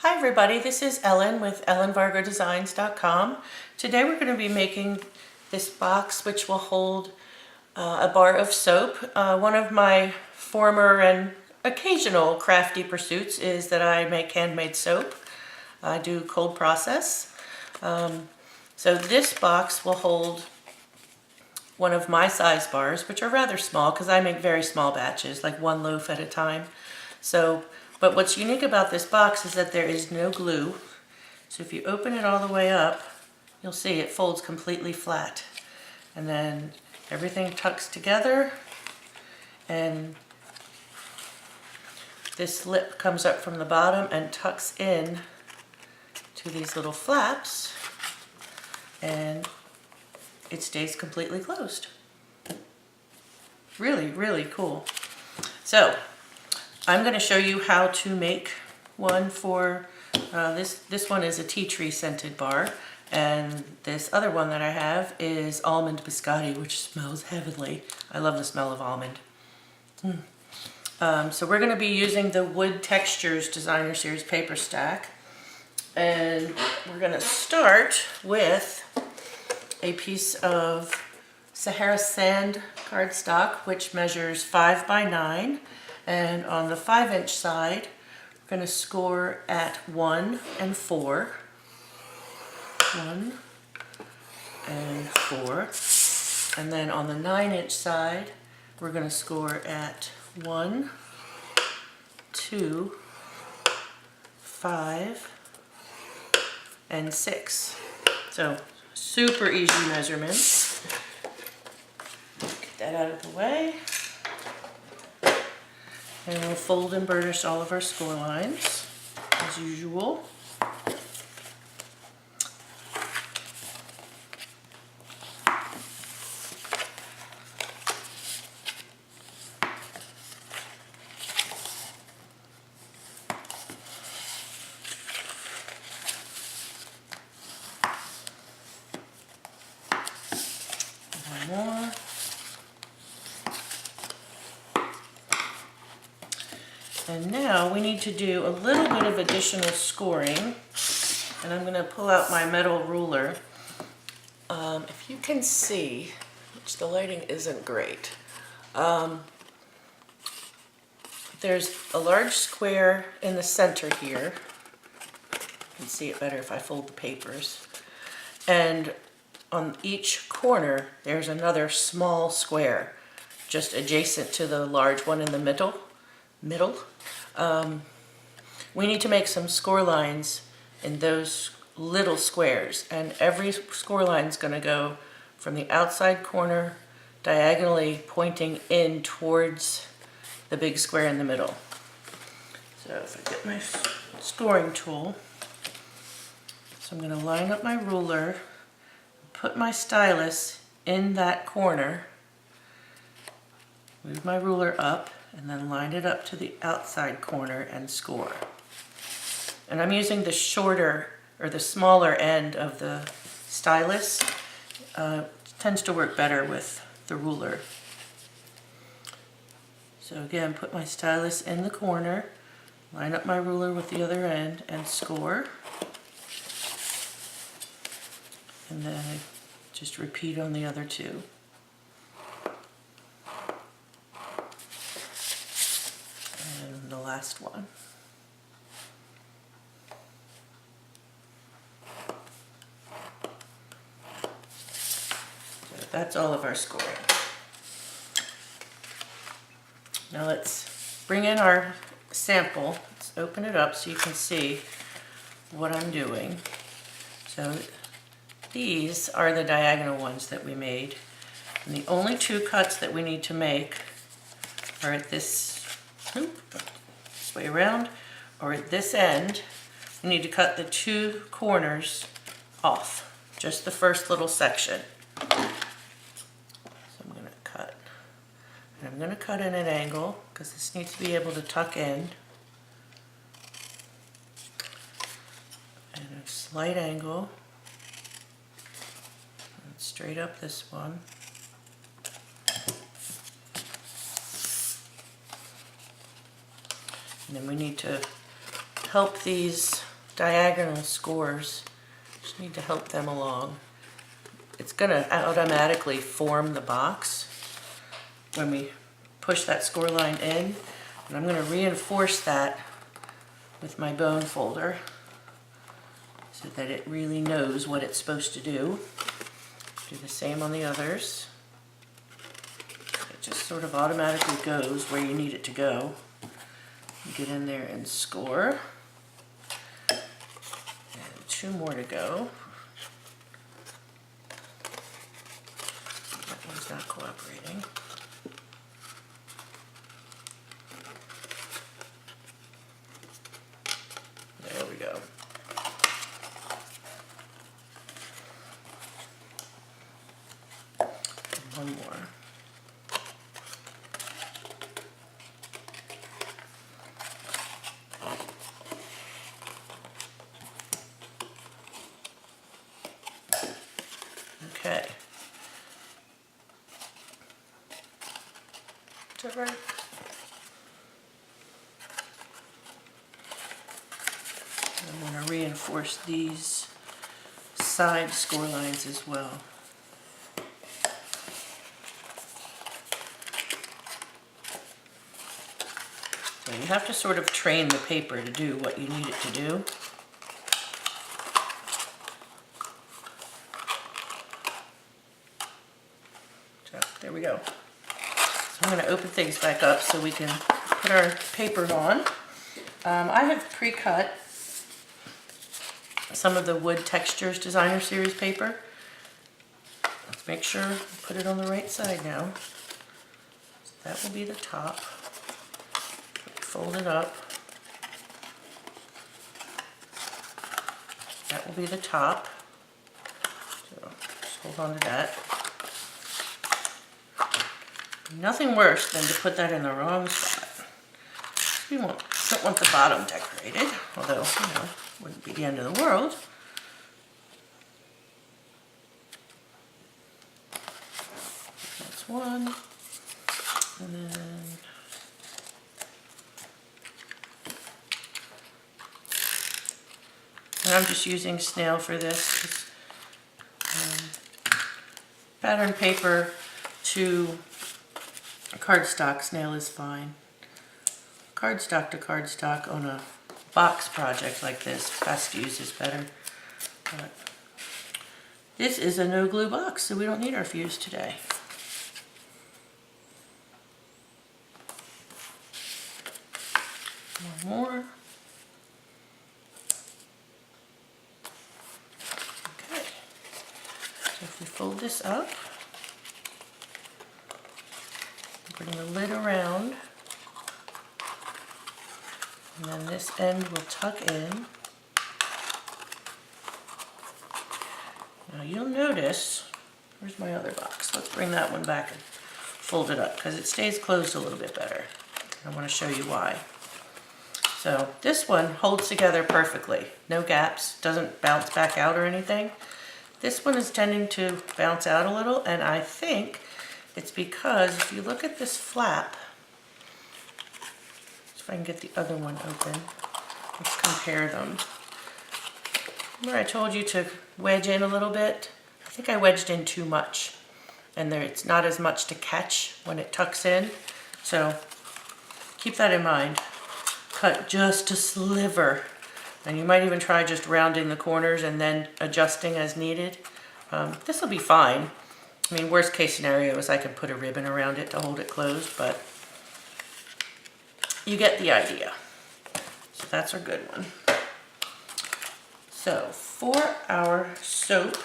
Hi everybody, this is Ellen with EllenVargoDesigns.com. Today we're going to be making this box which will hold a bar of soap. One of my former and occasional crafty pursuits is that I make handmade soap. I do cold process. So this box will hold one of my size bars, which are rather small because I make very small batches, like one loaf at a time. But what's unique about this box is that there is no glue. So if you open it all the way up, you'll see it folds completely flat. And then everything tucks together, and this lip comes up from the bottom and tucks in to these little flaps, and it stays completely closed. Really, really cool. So I'm going to show you how to make one for this one is a tea tree scented bar, and this other one that I have is almond biscotti, which smells heavenly. I love the smell of almond. So we're going to be using the Wood Textures Designer Series paper stack, and we're going to start with a piece of Sahara sand cardstock, which measures 5 by 9. And on the 5-inch side, we're going to score at 1 and 4. 1 and 4. And then on the 9-inch side, we're going to score at 1, 2, 5, and 6. So super easy measurements. Get that out of the way. And we'll fold and burnish all of our score lines, as usual. One more. And now we need to do a little bit of additional scoring, and I'm going to pull out my metal ruler. If you can see, which the lighting isn't great, there's a large square in the center here. You can see it better if I fold the papers. And on each corner there's another small square just adjacent to the large one in the middle. We need to make some score lines in those little squares, and every score line is going to go from the outside corner diagonally pointing in towards the big square in the middle. So if I get my scoring tool, so I'm going to line up my ruler, put my stylus in that corner, move my ruler up, and then line it up to the outside corner and score. And I'm using the shorter or the smaller end of the stylus. It tends to work better with the ruler. So again, put my stylus in the corner, line up my ruler with the other end and score. And then I just repeat on the other two. And the last one. So that's all of our scoring. Now let's bring in our sample. Let's open it up so you can see what I'm doing. So these are the diagonal ones that we made. And the only two cuts that we need to make are at this way around, or at this end. We need to cut the two corners off, just the first little section. So I'm going to cut, and I'm going to cut in an angle because this needs to be able to tuck in, and a slight angle, and straight up this one. And then we need to help these diagonal scores. Just need to help them along. It's gonna automatically form the box when we push that score line in, and I'm gonna reinforce that with my bone folder so that it really knows what it's supposed to do. Do the same on the others. It just sort of automatically goes where you need it to go. Get in there and score. And 2 more to go. That one's not cooperating. There we go. And 1 more. Okay. Is that right? I'm going to reinforce these side score lines as well. So you have to sort of train the paper to do what you need it to do. So there we go. So I'm going to open things back up so we can put our paper on. I have pre-cut some of the Wood Textures Designer Series paper. Let's make sure we put it on the right side now. So that will be the top. Fold it up. That will be the top. So just hold on to that. Nothing worse than to put that in the wrong spot. We don't want the bottom decorated, although, you know, wouldn't be the end of the world. That's one. And then I'm just using snail for this. Pattern paper to cardstock snail is fine. Cardstock to cardstock on a box project like this, fast fuse is better. But this is a no glue box, so we don't need our fuse today. One more. Okay. So if we fold this up, bring the lid around, and then this end will tuck in. Now you'll notice, where's my other box? Let's bring that one back and fold it up because it stays closed a little bit better. I want to show you why. So this one holds together perfectly. No gaps, doesn't bounce back out or anything. This one is tending to bounce out a little, and I think it's because if you look at this flap, if I can get the other one open, let's compare them. Remember I told you to wedge in a little bit? I think I wedged in too much, and it's not as much to catch when it tucks in. So keep that in mind. Cut just a sliver, and you might even try just rounding the corners and then adjusting as needed. This will be fine. I mean, worst case scenario is I could put a ribbon around it to hold it closed, but you get the idea. So that's our good one. So for our soap,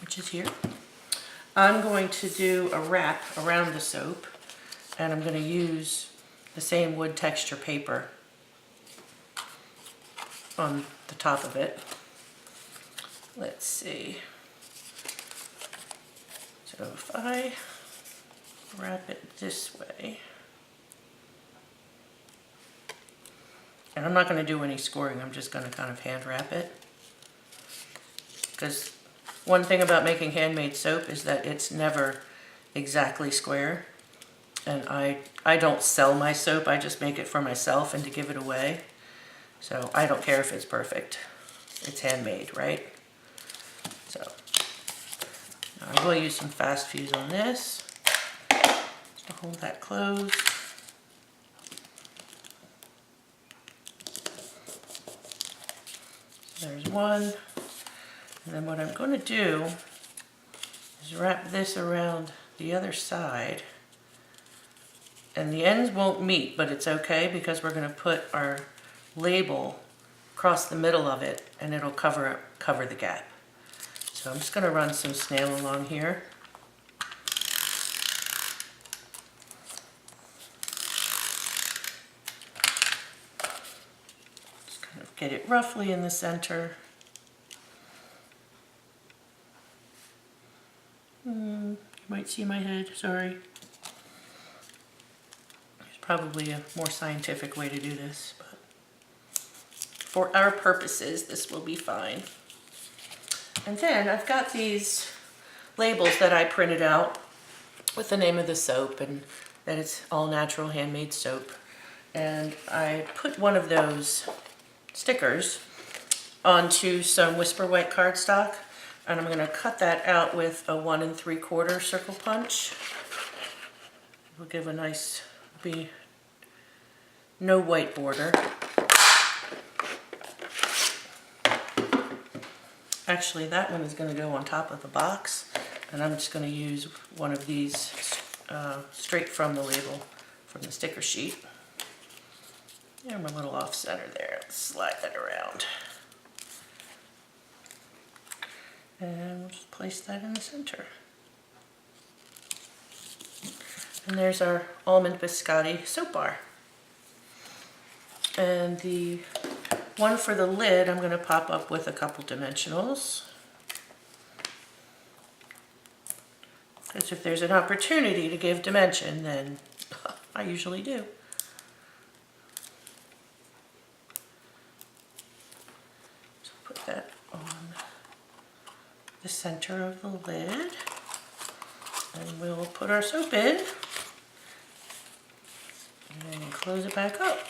which is here, I'm going to do a wrap around the soap, and I'm going to use the same wood texture paper on the top of it. Let's see. So if I wrap it this way, and I'm not going to do any scoring, I'm just going to kind of hand wrap it. Because one thing about making handmade soap is that it's never exactly square. And I don't sell my soap, I just make it for myself and to give it away. So I don't care if it's perfect. It's handmade, right? So I will use some fast fuse on this just to hold that closed. There's one. And then what I'm going to do is wrap this around the other side. And the ends won't meet, but it's okay because we're going to put our label across the middle of it and it'll cover the gap. So I'm just going to run some snail along here. Just kind of get it roughly in the center. You might see my head, sorry. There's probably a more scientific way to do this, but for our purposes, this will be fine. And then I've got these labels that I printed out with the name of the soap and that it's all natural handmade soap. And I put one of those stickers onto some Whisper White cardstock, and I'm going to cut that out with a 1 3/4 circle punch. It will give a nice, no white border. Actually, that one is going to go on top of the box, and I'm just going to use one of these straight from the label, from the sticker sheet. And I'm a little off center there. Let's slide that around. And we'll just place that in the center. And there's our almond biscotti soap bar. And the one for the lid, I'm going to pop up with a couple dimensionals. Because if there's an opportunity to give dimension, then I usually do. So put that on the center of the lid. And we'll put our soap in. And close it back up.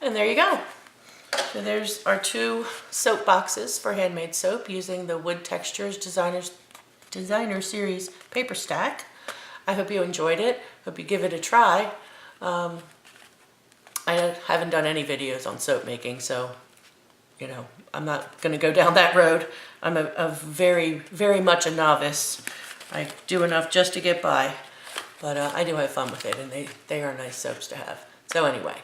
And there you go. So there's our 2 soap boxes for handmade soap using the Wood Textures Designer Series paper stack. I hope you enjoyed it. Hope you give it a try. I haven't done any videos on soap making, so you know, I'm not going to go down that road. I'm a very, very much a novice. I do enough just to get by, but I do have fun with it, and they are nice soaps to have. So anyway,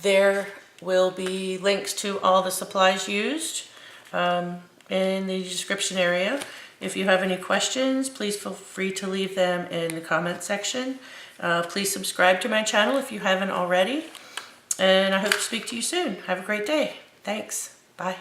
there will be links to all the supplies used in the description area. If you have any questions, please feel free to leave them in the comment section. Please subscribe to my channel if you haven't already. And I hope to speak to you soon. Have a great day. Thanks. Bye.